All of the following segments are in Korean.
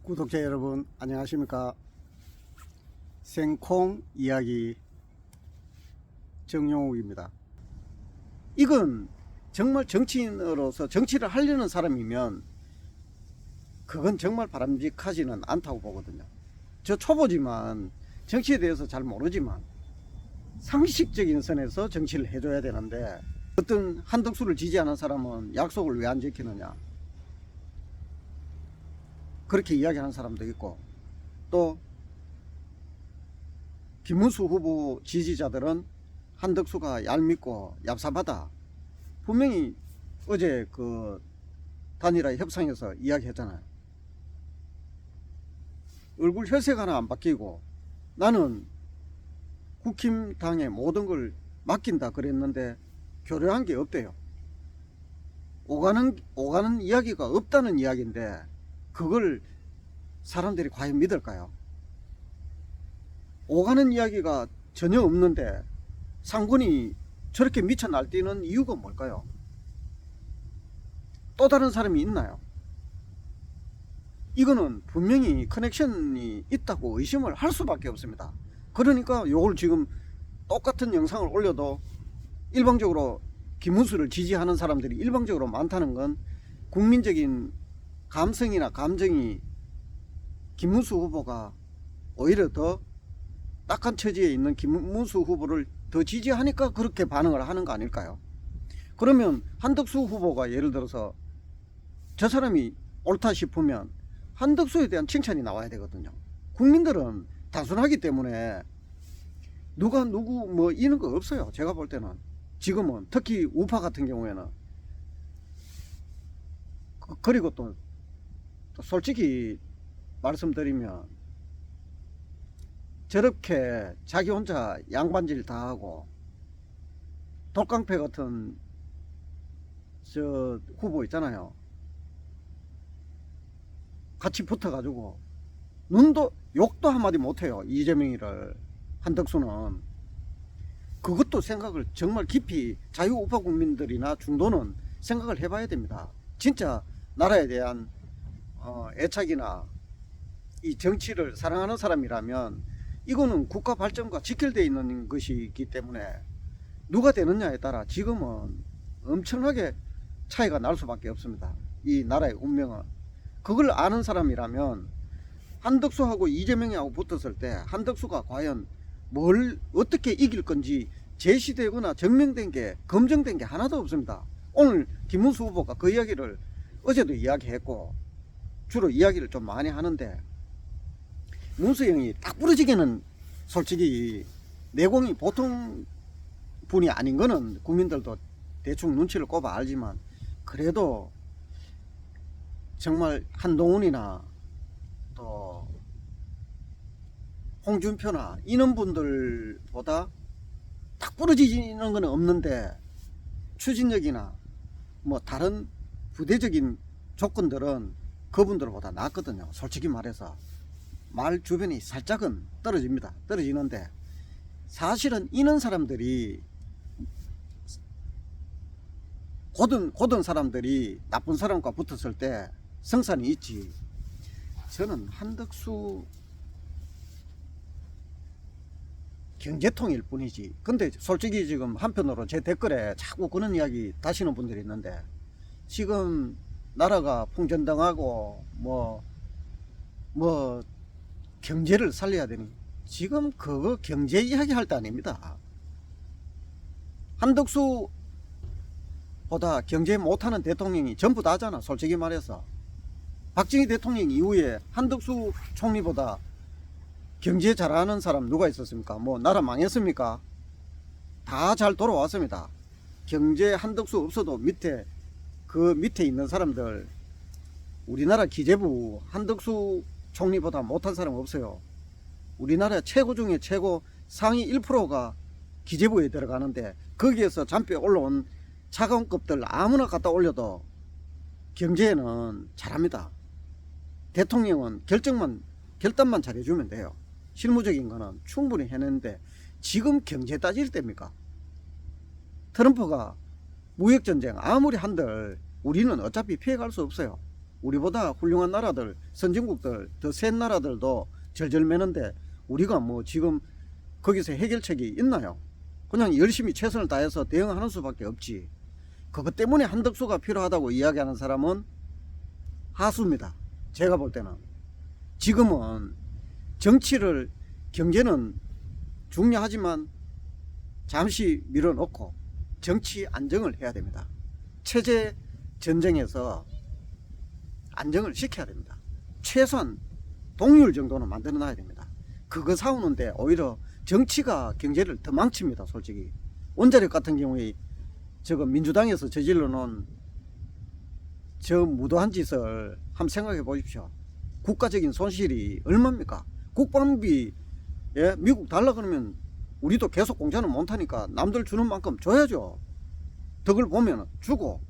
구독자 여러분 안녕하십니까. 생콩 이야기 정용욱입니다. 이건 정말 정치인으로서 정치를 하려는 사람이면 그건 정말 바람직하지는 않다고 보거든요. 저 초보지만 정치에 대해서 잘 모르지만 상식적인 선에서 정치를 해줘야 되는데 어떤 한덕수를 지지하는 사람은 약속을 왜 안 지키느냐 그렇게 이야기하는 사람도 있고, 또 김문수 후보 지지자들은 한덕수가 얄밉고 얍삽하다, 분명히 어제 그 단일화 협상에서 이야기했잖아요. 얼굴 혈색 하나 안 바뀌고 나는 국힘당에 모든 걸 맡긴다 그랬는데 교류한 게 없대요. 오가는 이야기가 없다는 이야기인데 그걸 사람들이 과연 믿을까요? 오가는 이야기가 전혀 없는데 상권이 저렇게 미쳐 날뛰는 이유가 뭘까요? 또 다른 사람이 있나요? 이거는 분명히 커넥션이 있다고 의심을 할 수밖에 없습니다. 그러니까 요걸 지금 똑같은 영상을 올려도 일방적으로 김문수를 지지하는 사람들이 일방적으로 많다는 건 국민적인 감성이나 감정이 김문수 후보가 오히려 더 딱한 처지에 있는 김문수 후보를 더 지지하니까 그렇게 반응을 하는 거 아닐까요? 그러면 한덕수 후보가 예를 들어서 저 사람이 옳다 싶으면 한덕수에 대한 칭찬이 나와야 되거든요. 국민들은 단순하기 때문에 누가 누구 뭐 이런 거 없어요. 제가 볼 때는 지금은 특히 우파 같은 경우에는. 그리고 또 솔직히 말씀드리면 저렇게 자기 혼자 양반질 다 하고 돌깡패 같은 저 후보 있잖아요. 같이 붙어가지고 욕도 한마디 못해요. 이재명이를. 한덕수는 그것도 생각을 정말 깊이 자유우파 국민들이나 중도는 생각을 해봐야 됩니다. 진짜 나라에 대한 애착이나 이 정치를 사랑하는 사람이라면 이거는 국가 발전과 직결되어 있는 것이기 때문에 누가 되느냐에 따라 지금은 엄청나게 차이가 날 수밖에 없습니다. 이 나라의 운명은. 그걸 아는 사람이라면 한덕수하고 이재명하고 붙었을 때 한덕수가 과연 뭘 어떻게 이길 건지 제시되거나 증명된 게 검증된 게 하나도 없습니다. 오늘 김문수 후보가 그 이야기를 어제도 이야기했고 주로 이야기를 좀 많이 하는데, 문수 형이 딱 부러지게는 솔직히 내공이 보통 분이 아닌 거는 국민들도 대충 눈치를 꼽아 알지만, 그래도 정말 한동훈이나 또 홍준표나 이런 분들보다 딱 부러지는 건 없는데 추진력이나 뭐 다른 부대적인 조건들은 그분들보다 낫거든요. 솔직히 말해서 말 주변이 살짝은 떨어집니다. 떨어지는데 사실은 이런 사람들이 고든 사람들이 나쁜 사람과 붙었을 때 성산이 있지. 저는 한덕수 경제통일 뿐이지. 근데 솔직히 지금 한편으로 제 댓글에 자꾸 그런 이야기 다시는 분들이 있는데, 지금 나라가 풍전당하고 뭐 경제를 살려야 되니 지금 그거 경제 이야기 할 때 아닙니다. 한덕수보다 경제 못하는 대통령이 전부 다잖아. 솔직히 말해서 박정희 대통령 이후에 한덕수 총리보다 경제 잘하는 사람 누가 있었습니까? 뭐 나라 망했습니까? 다 잘 돌아왔습니다. 경제 한덕수 없어도 그 밑에 있는 사람들, 우리나라 기재부 한덕수 총리보다 못한 사람 없어요. 우리나라 최고 중에 최고 상위 1%가 기재부에 들어가는데 거기에서 잔뼈 올라온 차가운 급들 아무나 갖다 올려도 경제에는 잘합니다. 대통령은 결단만 잘해주면 돼요. 실무적인 거는 충분히 해냈는데 지금 경제 따질 때입니까? 트럼프가 무역전쟁 아무리 한들 우리는 어차피 피해갈 수 없어요. 우리보다 훌륭한 나라들, 선진국들, 더 센 나라들도 절절 매는데 우리가 뭐 지금 거기서 해결책이 있나요? 그냥 열심히 최선을 다해서 대응하는 수밖에 없지. 그것 때문에 한덕수가 필요하다고 이야기하는 사람은 하수입니다. 제가 볼 때는. 지금은 정치를, 경제는 중요하지만 잠시 밀어놓고 정치 안정을 해야 됩니다. 체제 전쟁에서 안정을 시켜야 됩니다. 최소한 동률 정도는 만들어 놔야 됩니다. 그거 싸우는데 오히려 정치가 경제를 더 망칩니다. 솔직히 원자력 같은 경우에 저거 민주당에서 저질러 놓은 저 무도한 짓을 한번 생각해 보십시오. 국가적인 손실이 얼마입니까? 국방비, 예? 미국 달라 그러면 우리도 계속 공짜는 못하니까 남들 주는 만큼 줘야죠. 덕을 보면 주고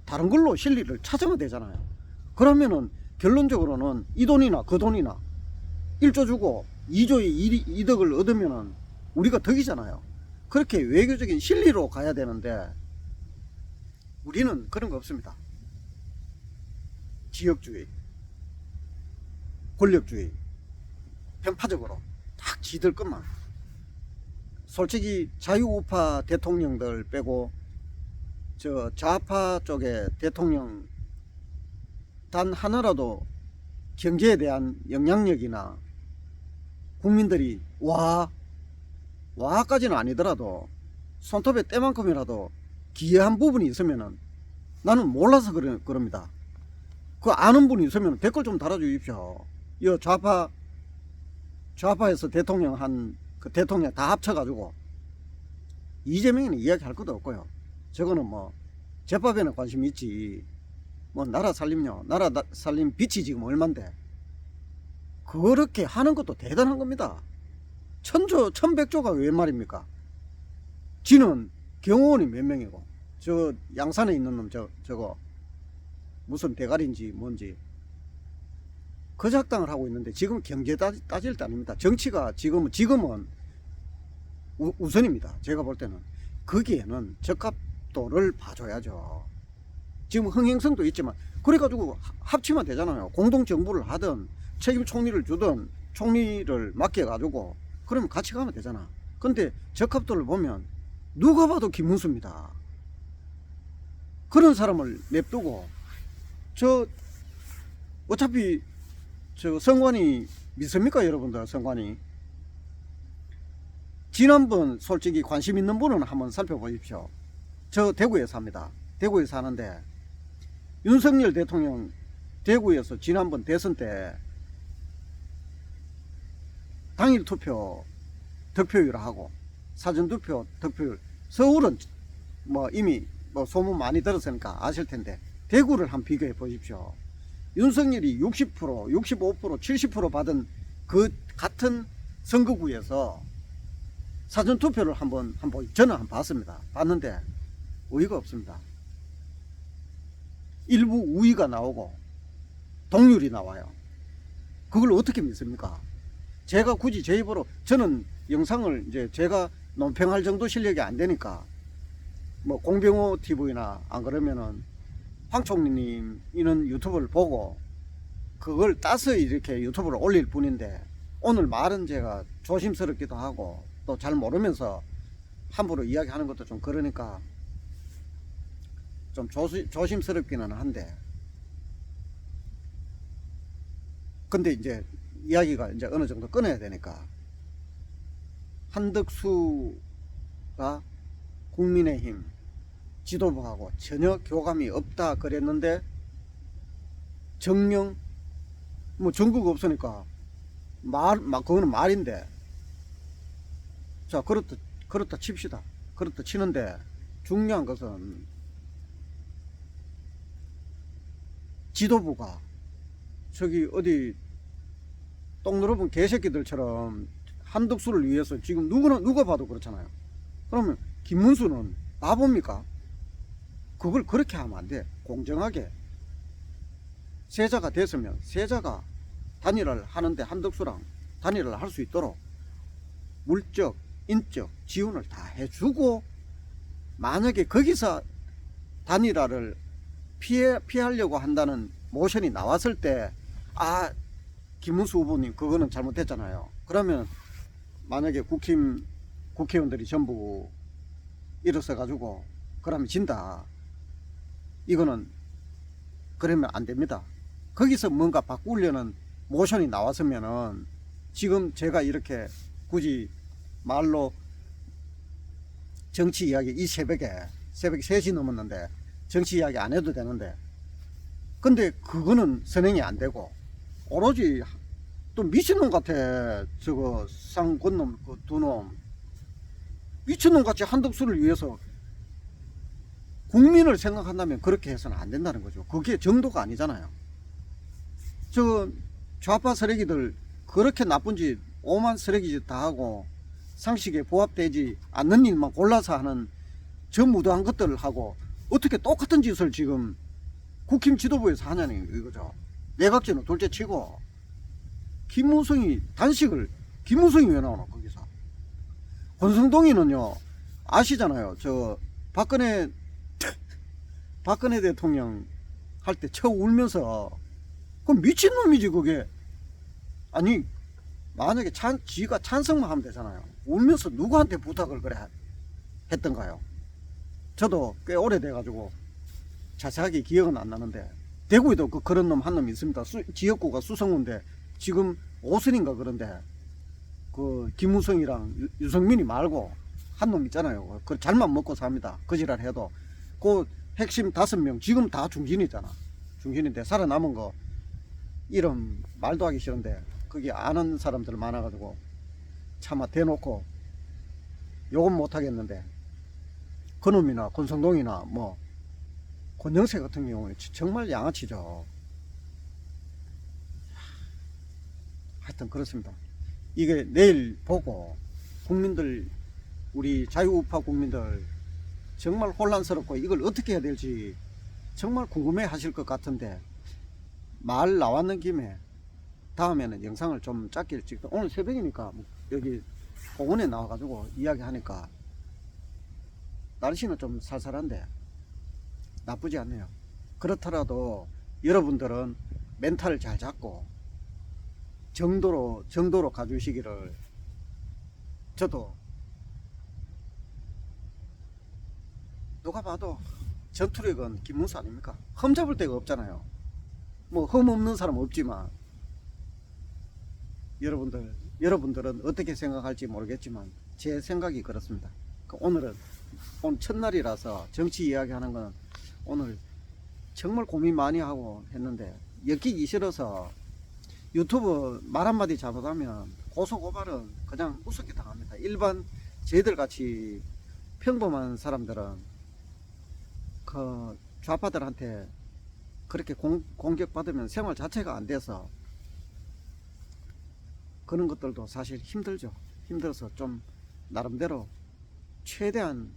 다른 걸로 실리를 찾으면 되잖아요. 그러면은 결론적으로는 이 돈이나 그 돈이나 1조 주고 2조의 이득을 얻으면은 우리가 덕이잖아요. 그렇게 외교적인 실리로 가야 되는데 우리는 그런 거 없습니다. 지역주의, 권력주의, 편파적으로 딱 지들 것만. 솔직히 자유우파 대통령들 빼고 저 좌파 쪽의 대통령 단 하나라도 경제에 대한 영향력이나 국민들이 와까지는 아니더라도 손톱에 때만큼이라도 기여한 부분이 있으면은 나는 몰라서 그럽니다. 그 아는 분이 있으면 댓글 좀 달아주십시오. 이 좌파에서 대통령 그 대통령 다 합쳐가지고 이재명이는 이야기할 것도 없고요. 저거는 뭐 제밥에는 관심이 있지. 뭐 나라 살림요. 나라 살림 빚이 지금 얼만데. 그렇게 하는 것도 대단한 겁니다. 1000조, 1100조가 왜 말입니까? 지는 경호원이 몇 명이고, 저 양산에 있는 놈 저거 무슨 대가리인지 뭔지 그 작당을 하고 있는데 지금 경제 따질 때 아닙니다. 정치가 지금은 우선입니다. 제가 볼 때는 거기에는 적합도를 봐줘야죠. 지금 흥행성도 있지만 그래가지고 합치면 되잖아요. 공동정부를 하든 책임 총리를 주든 총리를 맡겨가지고 그러면 같이 가면 되잖아. 근데 적합도를 보면 누가 봐도 김문수입니다. 그런 사람을 냅두고 어차피 선관위 믿습니까 여러분들? 선관위 지난번 솔직히 관심 있는 분은 한번 살펴보십시오. 저 대구에 삽니다. 대구에 사는데 윤석열 대통령 대구에서 지난번 대선 때 당일 투표 득표율하고 사전투표 득표율, 서울은 뭐 이미 뭐 소문 많이 들었으니까 아실 텐데 대구를 한번 비교해 보십시오. 윤석열이 60%, 65%, 70% 받은 그 같은 선거구에서 사전투표를 저는 한번 봤습니다. 봤는데 의의가 없습니다. 일부 우위가 나오고 동률이 나와요. 그걸 어떻게 믿습니까? 제가 굳이 제 입으로, 저는 영상을 이제 제가 논평할 정도 실력이 안 되니까 뭐 공병호 TV나 안 그러면은 황 총리님 이런 유튜브를 보고 그걸 따서 이렇게 유튜브를 올릴 뿐인데 오늘 말은 제가 조심스럽기도 하고 또 잘 모르면서 함부로 이야기하는 것도 좀 그러니까 좀 조심스럽기는 한데, 근데 이제 이야기가 이제 어느 정도 끊어야 되니까 한덕수가 국민의힘 지도부하고 전혀 교감이 없다 그랬는데 정령 뭐 전국 없으니까 그거는 말인데, 자 그렇다 칩시다. 그렇다 치는데 중요한 것은 지도부가 저기 어디 똥 늘어본 개새끼들처럼 한덕수를 위해서 지금 누가 봐도 그렇잖아요. 그러면 김문수는 바보입니까? 그걸 그렇게 하면 안 돼. 공정하게 세자가 됐으면 세자가 단일화를 하는데 한덕수랑 단일화를 할 수 있도록 물적, 인적 지원을 다 해주고, 만약에 거기서 단일화를 피하려고 한다는 모션이 나왔을 때, 아, 김문수 후보님 그거는 잘못했잖아요. 그러면 만약에 국회의원들이 전부 일어서 가지고 그러면 진다, 이거는 그러면 안 됩니다. 거기서 뭔가 바꾸려는 모션이 나왔으면은 지금 제가 이렇게 굳이 말로 정치 이야기 이 새벽 3시 넘었는데 정치 이야기 안 해도 되는데, 근데 그거는 선행이 안 되고 오로지 또 미친놈 같아. 저거 쌍권놈 그 두 놈 미친놈 같이 한덕수를 위해서 국민을 생각한다면 그렇게 해서는 안 된다는 거죠. 그게 정도가 아니잖아요. 저 좌파 쓰레기들 그렇게 나쁜 짓, 오만 쓰레기 짓 다 하고 상식에 부합되지 않는 일만 골라서 하는 저 무도한 것들을 하고 어떻게 똑같은 짓을 지금 국힘 지도부에서 하냐는 이거죠. 내각제는 둘째 치고 김무성이 단식을, 김무성이 왜 나오나 거기서. 권성동이는요 아시잖아요. 저 박근혜 대통령 할 때 쳐 울면서, 그 미친놈이지 그게. 아니 만약에 지가 찬성만 하면 되잖아요. 울면서 누구한테 부탁을 그래 했던가요? 저도 꽤 오래돼 가지고 자세하게 기억은 안 나는데, 대구에도 그런 놈 한 놈 있습니다. 지역구가 수성구인데 지금 오선인가 그런데 그 김무성이랑 유성민이 말고 한 놈 있잖아요. 그 잘만 먹고 삽니다. 거지랄 해도. 그 핵심 5명 지금 다 중진이잖아. 중진인데 살아남은 거 이름 말도 하기 싫은데 거기 아는 사람들 많아가지고 차마 대놓고 욕은 못하겠는데, 그놈이나 권성동이나 뭐 권영세 같은 경우는 정말 양아치죠. 하여튼 그렇습니다. 이게 내일 보고 국민들, 우리 자유우파 국민들 정말 혼란스럽고 이걸 어떻게 해야 될지 정말 궁금해 하실 것 같은데, 말 나왔는 김에 다음에는 영상을 좀 짧게 찍다. 오늘 새벽이니까 여기 공원에 나와가지고 이야기하니까 날씨는 좀 살살한데 나쁘지 않네요. 그렇더라도 여러분들은 멘탈을 잘 잡고 정도로 가주시기를. 저도 누가 봐도 전투력은 김문수 아닙니까? 흠잡을 데가 없잖아요. 뭐 흠 없는 사람 없지만, 여러분들은 어떻게 생각할지 모르겠지만 제 생각이 그렇습니다. 오늘 첫날이라서 정치 이야기하는 건 오늘 정말 고민 많이 하고 했는데 엮이기 싫어서 유튜브 말 한마디 잘못하면 고소고발은 그냥 우습게 당합니다. 일반 저희들 같이 평범한 사람들은 그 좌파들한테 그렇게 공격받으면 생활 자체가 안 돼서 그런 것들도 사실 힘들죠. 힘들어서 좀 나름대로 최대한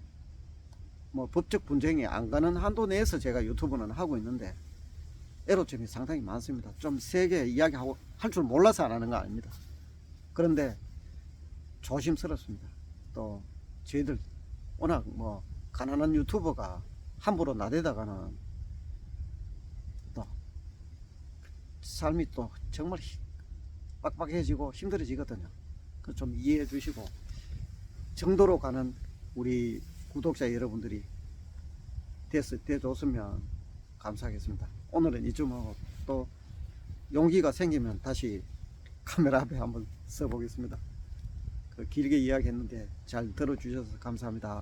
뭐 법적 분쟁이 안 가는 한도 내에서 제가 유튜브는 하고 있는데 애로점이 상당히 많습니다. 좀 세게 이야기하고 할 줄 몰라서 안 하는 거 아닙니다. 그런데 조심스럽습니다. 또 저희들 워낙 뭐 가난한 유튜버가 함부로 나대다가는 또 삶이 또 정말 빡빡해지고 힘들어지거든요. 좀 이해해 주시고 정도로 가는 우리 구독자 여러분들이 되줬으면 감사하겠습니다. 오늘은 이쯤하고 또 용기가 생기면 다시 카메라 앞에 한번 써보겠습니다. 길게 이야기했는데 잘 들어주셔서 감사합니다.